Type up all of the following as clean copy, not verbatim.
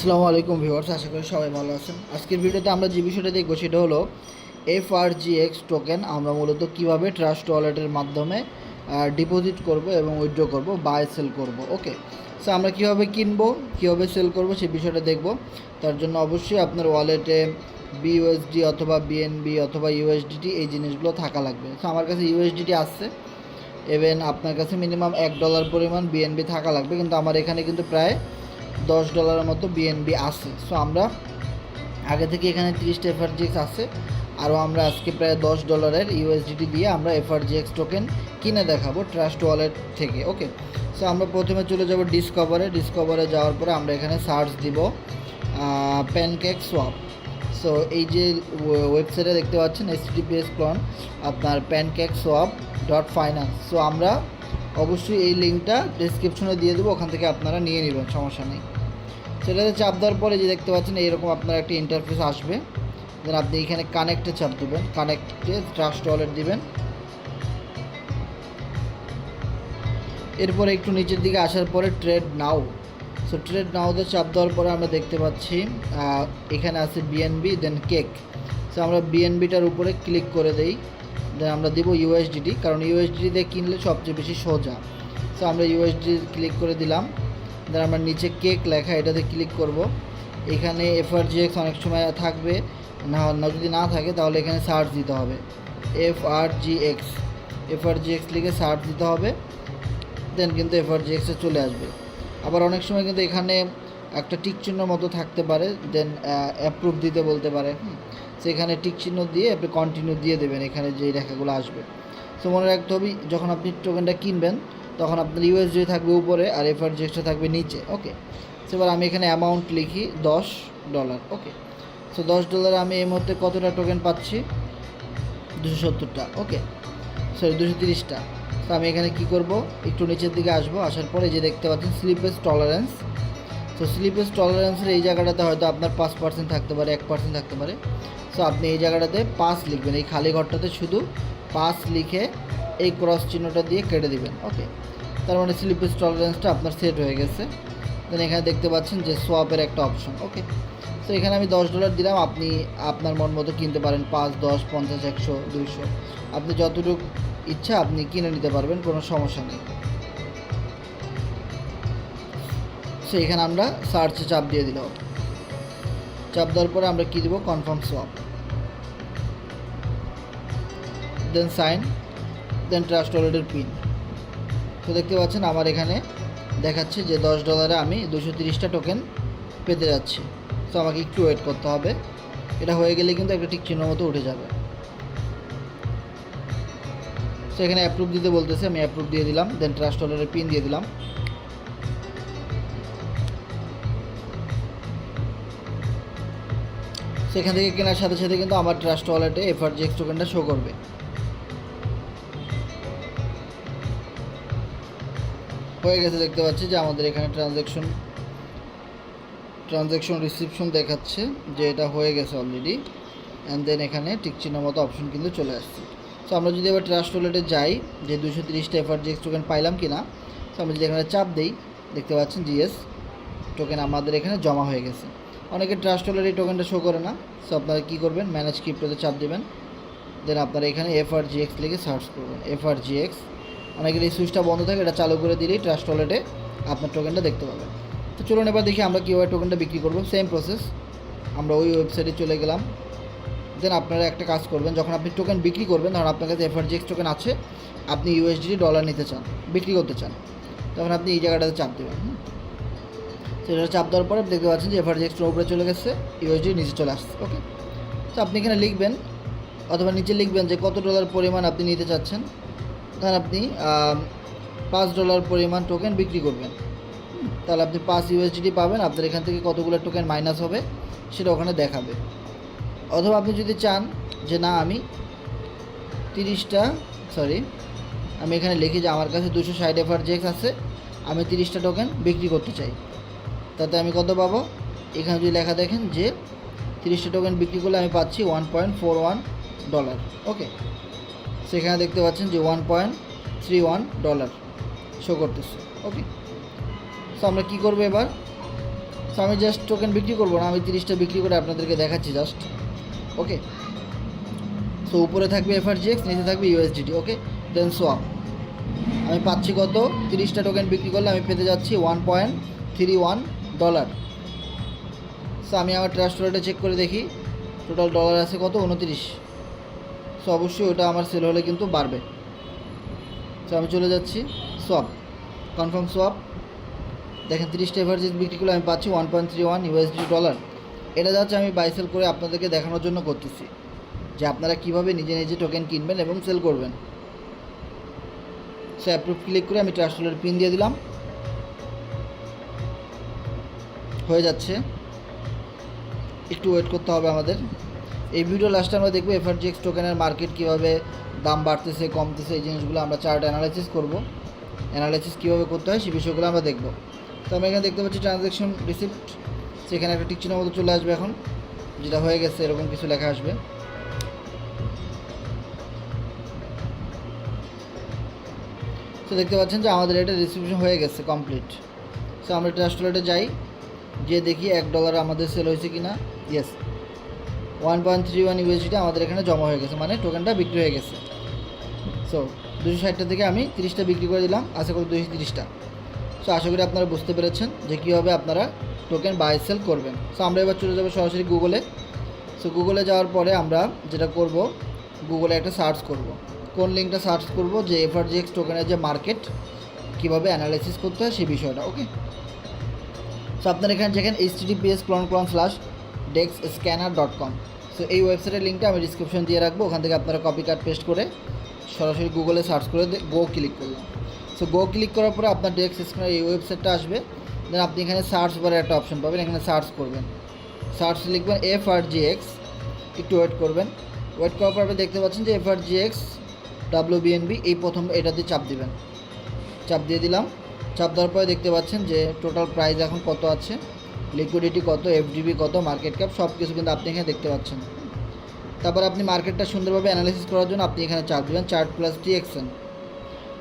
আসসালামু আলাইকুম ভিউয়ার্স, আশা করি সবাই ভালো আছেন। আজকের ভিডিওতে আমরা যে বিষয়টা দেখব সেটা হলো FRGX টোকেন আমরা মূলত কিভাবে ট্রাস্ট ওয়ালেটের মাধ্যমে ডিপোজিট করব এবং উইথড্র করব, বাই সেল করব। ওকে, সো আমরা কিভাবে কিনবো, কিভাবে সেল করব সেই বিষয়টা দেখব। তার জন্য অবশ্যই আপনার ওয়ালেটে BUSD অথবা BNB অথবা USDT এই জিনিসগুলো থাকা লাগবে। সো আমার কাছে USDT আসছে, ইভেন আপনার কাছে মিনিমাম $1 পরিমাণ BNB থাকা লাগবে, কিন্তু আমার এখানে কিন্তু প্রায় $10 মতো BNB আছে। সো আমরা আগে থেকে এখানে 30টা FRGX আছে, আরও আমরা আজকে প্রায় $10 USDT দিয়ে আমরা FRGX টোকেন কিনে দেখাবো ট্রাস্ট ওয়ালেট থেকে। ওকে, সো আমরা প্রথমে চলে যাব ডিসকভারে যাওয়ার পরে আমরা এখানে সার্চ দিব প্যানকেক সোয়াপ। সো এই যে ওয়েবসাইটে দেখতে পাচ্ছেন HTTPS আপনার pancakeswap.finance। সো আমরা অবশ্যই এই লিঙ্কটা ডেসক্রিপশনে দিয়ে দেবো, ওখান থেকে আপনারা নিয়ে নেবেন, সমস্যা নেই। সেটাতে চাপ দেওয়ার পরে যে দেখতে পাচ্ছেন এইরকম আপনার একটা ইন্টারফেস আসবে। দেন আপনি এখানে কানেক্টে চাপ দেবেন, কানেক্টে ট্রাস্ট ওয়ালেট দিবেন। এরপরে একটু নিচের দিকে আসার পরে ট্রেড নাও। সো ট্রেড নাওতে চাপ দেওয়ার পরে আমরা দেখতে পাচ্ছি এখানে আছে BNB দেন কেক। সো আমরা BNBটার উপরে ক্লিক করে দেই, দেন আমরা দিব USDT, কারণ USDT দিয়ে কিনলে সবচেয়ে বেশি সোজা। সো আমরা USDT ক্লিক করে দিলাম। দেন আমরা নিচে কেক লেখা এটাতে ক্লিক করব। এখানে FRGX অনেক সময় থাকবে না, যদি না থাকে তাহলে এখানে সার্চ দিতে হবে FRGX লিখে সার্চ দিতে হবে, দেন কিন্তু FRGX এ চলে আসবে। আবার অনেক সময় কিন্তু এখানে একটা টিক চিহ্ন মতো থাকতে পারে, দেন অ্যাপ্রুভ দিতে বলতে পারে। সেখানে টিক চিহ্ন দিয়ে আপনি কন্টিনিউ দিয়ে দেবেন, এখানে যে রেখাগুলো আসবে। সো মনে রাখতে হবে যখন আপনি টোকেনটা কিনবেন তখন আপনার USDT থাকবে উপরে আর FRGXটা থাকবে নিচে। ওকে, সো এবার আমি এখানে অ্যামাউন্ট লিখি $10। ওকে, সো $10 আমি এই মুহূর্তে কতটা টোকেন পাচ্ছি? 270টা। ওকে, সরি 230টা। তো আমি এখানে কি করব, একটু নিচের দিকে আসবো, আসার পরে যে দেখতে পাচ্ছেন স্লিপেজ টলারেন্স। তো স্লিপেজ টলারেন্সের এই জায়গাটাতে হয়তো আপনার 5% থাকতে পারে, 1% থাকতে পারে। সো আপনি এই জায়গাটাতে 5 লিখবেন, এই খালি ঘরটাতে শুধু 5 লিখে এই ক্রস চিহ্নটা দিয়ে কেটে দিবেন। ওকে, তার মানে স্লিপেজ টলারেন্সটা আপনার সেট হয়ে গেছে। দেন এখানে দেখতে পাচ্ছেন যে সোয়াপের একটা অপশন। ওকে, তো এখানে আমি $10 দিলাম, আপনি আপনার মন মতো কিনতে পারেন 5, 10, 50, 100, 200, আপনি যতটুকু ইচ্ছা আপনি কিনে নিতে পারবেন, কোনো সমস্যা নেই। সো এখানে আমরা সার্চে চাপ দিয়ে দিলাম, চাপ দেওয়ার পরে আমরা কী দেবো, কনফার্ম সোয়াপ, দেন সাইন, দেন ট্রাস্ট ওয়ালেটের পিন। তো দেখতে পাচ্ছেন আমার এখানে দেখাচ্ছে যে $10 আমি 230টা টোকেন পেতে যাচ্ছি। তো আমাকে একটু ওয়েট করতে হবে, এটা হয়ে গেলে কিন্তু একটা টিক চিহ্ন মতো উঠে যাবে। তো এখানে অ্যাপ্রুভ দিতে বলতেছে, আমি অ্যাপ্রুভ দিয়ে দিলাম, দেন ট্রাস্ট ওয়ালেটের পিন দিয়ে দিলাম। সেখান থেকে কেনার সাথে সাথে কিন্তু আমার ট্রাস্ট ওয়ালেটে FRGX টোকেনটা শো করবে। হয়ে গেছে, দেখতে পাচ্ছি যে আমাদের এখানে ট্রানজ্যাকশন রিসিপশন দেখাচ্ছে যে এটা হয়ে গেছে অলরেডি, অ্যান্ড দেন এখানে টিক চিহ্ন মতো অপশন কিন্তু চলে আসছে। সো আমরা যদি এবার ট্রাস্ট ওয়ালেটে যাই যে 230টা FRGX টোকেন পাইলাম কি না, সো আমরা যদি এখানে চাপ দিই দেখতে পাচ্ছেন GS টোকেন আমাদের এখানে জমা হয়ে গেছে। অনেকে ট্রাস্ট ওয়ালেট এই টোকেনটা শো করে না। সো আপনারা কী করবেন, ম্যানেজ ক্রিপ্টোতে চাপ দেবেন, দেন আপনারা এখানে FRGX লিখে সার্চ করবেন FRGX। অনেকের এই সুইচটা বন্ধ থাকে, এটা চালু করে দিলেই ট্রাস্ট ওয়ালেটে আপনার টোকেনটা দেখতে পাবেন। তো চলুন এবার দেখি আমরা কীভাবে টোকেনটা বিক্রি করবো। সেম প্রসেস, আমরা ওই ওয়েবসাইটে চলে গেলাম। দেন আপনারা একটা কাজ করবেন, যখন আপনি টোকেন বিক্রি করবেন, ধরুন আপনার কাছে FRGX টোকেন আছে, আপনি USDT ডলার নিতে চান, বিক্রি করতে চান, তখন আপনি এই জায়গাটাতে চাপ দেবেন। সেটা চাপ দেওয়ার পরে দেখতে পাচ্ছেন যে FRGX উপরে চলে গেছে, USDT নিচে চলে আসছে। ওকে, তো আপনি এখানে লিখবেন অথবা নিচে লিখবেন যে কত ডলার পরিমাণ আপনি নিতে চাচ্ছেন। ধরেন আপনি $5 পরিমাণ টোকেন বিক্রি করবেন, তাহলে আপনি 5 USDT পাবেন। আপনার এখান থেকে কতগুলো টোকেন মাইনাস হবে সেটা ওখানে দেখাবে। অথবা আপনি যদি চান যে না আমি আমি এখানে লিখি যে আমার কাছে 260 FRGX আছে, আমি 30টা টোকেন বিক্রি করতে চাই, তাতে আমি কত পাবো? এখানে যদি লেখা দেখেন যে 30টা টোকেন বিক্রি করলে আমি পাচ্ছি $1.41। ওকে, সেখানে দেখতে পাচ্ছেন যে $1.31 শো করতেছে। ওকে, সো আমরা কী করবো, এবার সো আমি জাস্ট টোকেন বিক্রি করবো না, আমি 30টা বিক্রি করে আপনাদেরকে দেখাচ্ছি জাস্ট। ওকে, সো উপরে থাকবে এফআরজিএক্স, নিচে থাকবে ইউএসডিটি। ওকে, দেন সোয়াপ আমি পাচ্ছি কত, 30টা টোকেন বিক্রি করলে আমি পেতে যাচ্ছি $1.31। সো আমি আমার ট্রাস্ট ওয়ালেটে চেক করে দেখি টোটাল ডলার আছে কত, 29। সো অবশ্যই ওটা আমার সেল হলে কিন্তু বাড়বে। সো আমি চলে যাচ্ছি সোয়াপ, কনফার্ম সোয়াপ। দেখেন 30টা এফআরজিএক্স বিক্রি করলে আমি পাচ্ছি $1.31। এটা যাচ্ছে আমি বাই সেল করে আপনাদেরকে দেখানোর জন্য করতেছি যে আপনারা কীভাবে নিজে নিজে টোকেন কিনবেন এবং সেল করবেন। সো অ্যাপ্রুভ ক্লিক করে আমি ট্রাস্ট ওয়ালেট পিন দিয়ে দিলাম, হয়ে যাচ্ছে। একটু ওয়েট করতে হবে আমাদের। এই ভিডিও লাস্টে আমরা দেখবো এফআরজিএক্স টোকেনের মার্কেট কীভাবে দাম বাড়তেছে কমতেছে, এই জিনিসগুলো আমরা চার্ট অ্যানালাইসিস করব। অ্যানালাইসিস কীভাবে করতে হয় সেই বিষয়গুলো আমরা দেখব। তো আমি এখানে দেখতে পাচ্ছি ট্রানজ্যাকশন রিসিপ্ট, সেখানে একটা টিক চিহ্নের মতো চলে আসবে এখন, যেটা হয়ে গেছে এরকম কিছু লেখা আসবে। তো দেখতে পাচ্ছেন যে আমাদের এটা রিসিপশন হয়ে গেছে কমপ্লিট। সো আমরা ট্রাস্ট ওয়ালেটে যাই, যে দেখি $1 আমাদের সেল হয়েছে কি না। ইয়েস, 1.31 ইউএসডিটি আমাদের এখানে জমা হয়ে গেছে, মানে টোকেনটা বিক্রি হয়ে গেছে। সো 260টা থেকে আমি 30টা বিক্রি করে দিলাম, আশা করি 230টা। সো আশা করি আপনারা বুঝতে পেরেছেন যে কীভাবে আপনারা টোকেন বাই সেল করবেন। সো আমরা এবার চলে যাবো সরাসরি গুগলে। সো গুগলে যাওয়ার পরে আমরা যেটা করব, গুগলে একটা সার্চ করব। কোন লিঙ্কটা সার্চ করব, যে এফআরজিএক্স টোকেনের যে মার্কেট কীভাবে অ্যানালাইসিস করতে হয় সেই বিষয়টা। ওকে, সো আপনার এখানে যেখানে https://dexscanner.com। সো এই ওয়েবসাইটের লিঙ্কটা আমি ডিসক্রিপশন দিয়ে রাখবো, ওখান থেকে আপনারা কপি কাট পেস্ট করে সরাসরি গুগলে সার্চ করে গো ক্লিক করলাম। সো গো ক্লিক করার পরে আপনার ডেক্স স্ক্যানার এই ওয়েবসাইটটা আসবে। দেন আপনি এখানে সার্চ বারে একটা অপশন পাবেন, এখানে সার্চ করবেন, সার্চ লিখবেন এফআরজিএক্স, একটু ওয়েট করবেন। ওয়েট করার পর আপনি দেখতে পাচ্ছেন যে এফআরজিএক্স WBNB, এই প্রথম এটাতে চাপ দিবেন। চাপ দিয়ে দিলাম, চাপ দেওয়ার পরে দেখতে পাচ্ছেন যে টোটাল প্রাইস এখন কত আছে, লিকুইডিটি কত, এফডিবি কত, মার্কেট ক্যাপ, সব কিছু কিন্তু আপনি এখানে দেখতে পাচ্ছেন। তারপর আপনি মার্কেটটা সুন্দরভাবে অ্যানালাইসিস করার জন্য আপনি এখানে চাপ দেবেন chart plus TXN।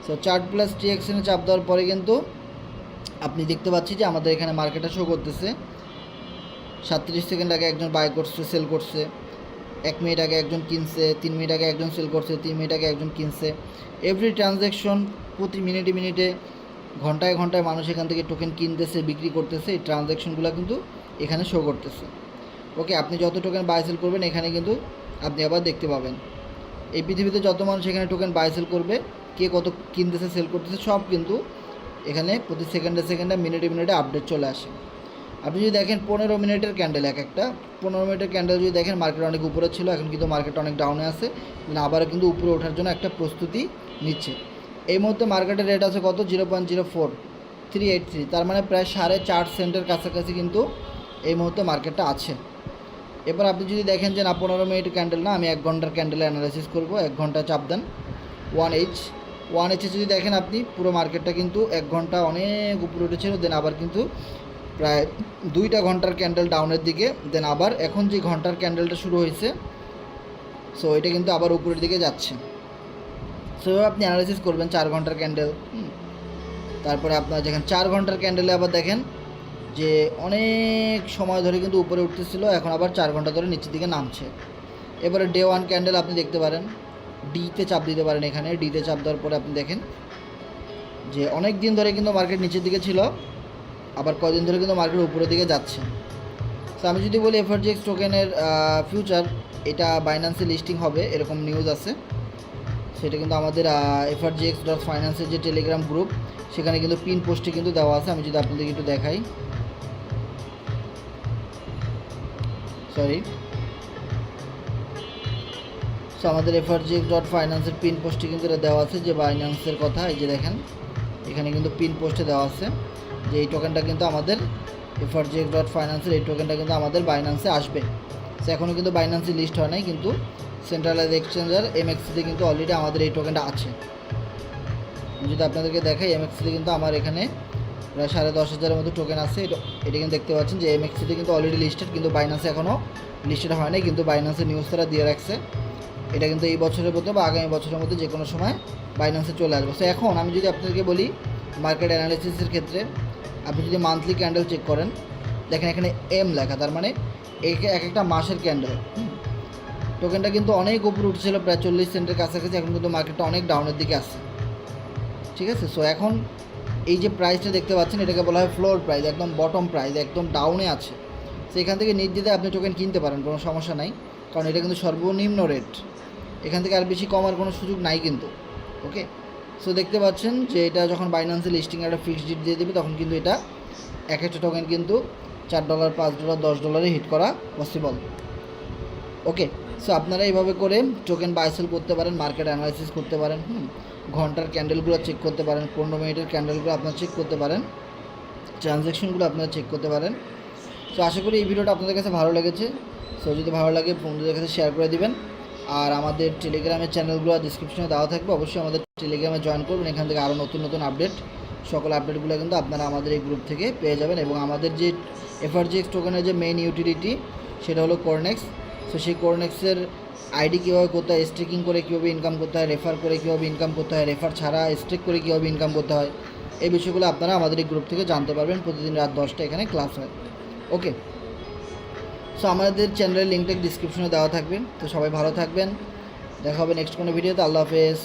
So chart plus TXN চাপ দেওয়ার পরে কিন্তু আপনি দেখতে পাচ্ছি যে আমাদের এখানে মার্কেটটা শো করতেছে। 37 সেকেন্ড আগে একজন বাই করছে, সেল করছে, 1 মিনিট আগে একজন কিনছে, 3 মিনিট আগে একজন সেল করছে, 3 মিনিট আগে একজন কিনছে। এভরি ট্রানজ্যাকশন, প্রতি মিনিটে মিনিটে, ঘন্টায় ঘন্টায় মানুষ এখান থেকে টোকেন কিনতেছে, বিক্রি করতেছে। এই ট্রানজ্যাকশনগুলো কিন্তু এখানে শো করতেছে। ওকে, আপনি যত টোকেন বাই সেল করবেন এখানে কিন্তু আপনি আবার দেখতে পাবেন। এই পৃথিবীতে যত মানুষ এখানে টোকেন বাই সেল করবে, কে কত কিনতেছে, সেল করতেছে, সব কিন্তু এখানে প্রতি সেকেন্ডে সেকেন্ডে, মিনিটে মিনিটে আপডেট চলে আসে। আপনি যদি দেখেন 15 মিনিটের ক্যান্ডেল, একটা 15 মিনিটের ক্যান্ডেল যদি দেখেন, মার্কেট অনেক উপরে ছিল, এখন কিন্তু মার্কেট অনেক ডাউনে আছে, আবারও কিন্তু উপরে ওঠার জন্য একটা প্রস্তুতি নিচ্ছে। এই মুহূর্তে মার্কেটের রেট আছে কত, 0.04383, তার মানে প্রায় 4.5 সেন্টের কাছাকাছি কিন্তু এই মুহূর্তে মার্কেটটা আছে। এবার আপনি যদি দেখেন যে না 15 মিনিট ক্যান্ডেল না, আমি 1 ঘন্টার ক্যান্ডেলে অ্যানালাইসিস করব, 1 ঘন্টা চাপ দেন 1H যদি দেখেন আপনি, পুরো মার্কেটটা কিন্তু 1 ঘন্টা অনেক উপরে উঠেছিল, দেন আবার কিন্তু প্রায় 2টা ঘন্টার ক্যান্ডেল ডাউনের দিকে, দেন আবার এখন যে ঘন্টার ক্যান্ডেলটা শুরু হয়েছে, সো এটা কিন্তু আবার উপরের দিকে যাচ্ছে। সো আপনি অ্যানালাইসিস করবেন 4 ঘন্টার ক্যান্ডেল। তারপরে আপনার যেখানে 4 ঘন্টার ক্যান্ডেলে আবার দেখেন যে অনেক সময় ধরে কিন্তু উপরে উঠতেছিল, এখন আবার 4 ঘন্টা ধরে নিচের দিকে নামছে। এবারে ডে 1 ক্যান্ডেল আপনি দেখতে পারেন, ডিতে চাপ দিতে পারেন। এখানে ডিতে চাপ দেওয়ার পরে আপনি দেখেন যে অনেক দিন ধরে কিন্তু মার্কেট নিচের দিকে ছিল, আবার কদিন ধরে কিন্তু মার্কেট উপরের দিকে যাচ্ছে। সো আমি যদি বলি এফআরজিএক্স টোকেনের ফিউচার, এটা বাইন্যান্সে লিস্টিং হবে এরকম নিউজ আছে। সেটা কিন্তু আমাদের FRGX.finance যে টেলিগ্রাম গ্রুপ, সেখানে কিন্তু পিন পোস্টে কিন্তু দেওয়া আছে। আমি যদি আপনাদেরকে একটু দেখাই, সো আমাদের FRGX.finance পিন পোস্টে কিন্তু এটা দেওয়া আছে যে বাইন্যান্সের কথা। এই যে দেখেন এখানে কিন্তু পিন পোস্টে দেওয়া আছে যে এই টোকেনটা কিন্তু আমাদের FRGX.finance এই টোকেনটা কিন্তু আমাদের বাইন্যান্সে আসবে। সো এখনও কিন্তু বাইন্যান্সে লিস্ট হয় নাই, কিন্তু সেন্ট্রালাইজ এক্সচেঞ্জার MXCতে কিন্তু অলরেডি আমাদের এই টোকেনটা আছে। আমি যদি আপনাদেরকে দেখাই, MXCতে কিন্তু আমার এখানে প্রায় 10,500-এর মতো টোকেন আছে। এটা কিন্তু দেখতে পাচ্ছেন যে MXCতে কিন্তু অলরেডি লিস্টেড, কিন্তু বাইন্যান্সে এখনও লিস্টেড হয় নাই, কিন্তু বাইন্যান্সের নিউজ তারা দিয়ে রাখছে। এটা কিন্তু এই বছরের মধ্যে বা আগামী বছরের মধ্যে যে কোনো সময় বাইন্যান্সে চলে আসবে। সো এখন আমি যদি আপনাদেরকে বলি মার্কেট অ্যানালিসিসের ক্ষেত্রে, আপনি যদি মান্থলি ক্যান্ডেল চেক করেন, দেখেন এখানে এম লেখা, তার মানে এক একটা মাসের ক্যান্ডেল। টোকেনটা কিন্তু অনেক উপরে উঠেছিল, প্রায় 40 সেন্টের কাছাকাছি, এখন কিন্তু মার্কেটটা অনেক ডাউনের দিকে আসছে। ঠিক আছে, সো এখন এই যে প্রাইসটা দেখতে পাচ্ছেন এটাকে বলা হয় ফ্লোর প্রাইস, একদম বটম প্রাইস, একদম ডাউনে আছে। সো এখান থেকে নির্দ্বিধায় আপনি টোকেন কিনতে পারেন, কোনো সমস্যা নাই, কারণ এটা কিন্তু সর্বনিম্ন রেট, এখান থেকে আর বেশি কমার কোনো সুযোগ নাই কিন্তু। ওকে, সো দেখতে পাচ্ছেন যে এটা যখন বাইন্যান্সে লিস্টিং একটা ফিক্সড ডেট দিয়ে দেবে তখন কিন্তু এটা এক একটা টোকেন কিন্তু $4, $5, $10 হিট করা পসিবল। ওকে, সো আপনারা এইভাবে করে টোকেন বাই সেল করতে পারেন, মার্কেট অ্যানালাইসিস করতে পারেন, ঘন্টার ক্যান্ডেলগুলো চেক করতে পারেন, 15 মিনিটের ক্যান্ডেলগুলো আপনারা চেক করতে পারেন, ট্রানজ্যাকশনগুলো আপনারা চেক করতে পারেন। সো আশা করি এই ভিডিওটা আপনাদের কাছে ভালো লেগেছে। সো যদি ভালো লাগে বন্ধুদের কাছে শেয়ার করে দিবেন, আর আমাদের টেলিগ্রামের চ্যানেলগুলো ডিসক্রিপশনে দেওয়া থাকবে, অবশ্যই আমাদের টেলিগ্রামে জয়েন করবেন, এখান থেকে আরও নতুন নতুন আপডেট, সকল আপডেটগুলো কিন্তু আপনারা আমাদের এই গ্রুপ থেকে পেয়ে যাবেন। এবং আমাদের যে FRGX টোকেনের যে মেইন ইউটিলিটি সেটা হলো কোরনেক্স। সো সেই কোরনেক্সের আইডি কীভাবে করতে হয়, স্টেকিং করে কীভাবে ইনকাম করতে হয়, রেফার করে কীভাবে ইনকাম করতে হয়, রেফার ছাড়া স্টেক করে কীভাবে ইনকাম করতে হয়, এই বিষয়গুলো আপনারা আমাদের এই গ্রুপ থেকে জানতে পারবেন। প্রতিদিন রাত 10টায় এখানে ক্লাস হয়। ওকে, সো আমাদের চ্যানেলের লিঙ্কটা ডিসক্রিপশনে দেওয়া থাকবে। তো সবাই ভালো থাকবেন, দেখা হবে নেক্সট কোনো ভিডিওতে। আল্লাহ হাফেজ।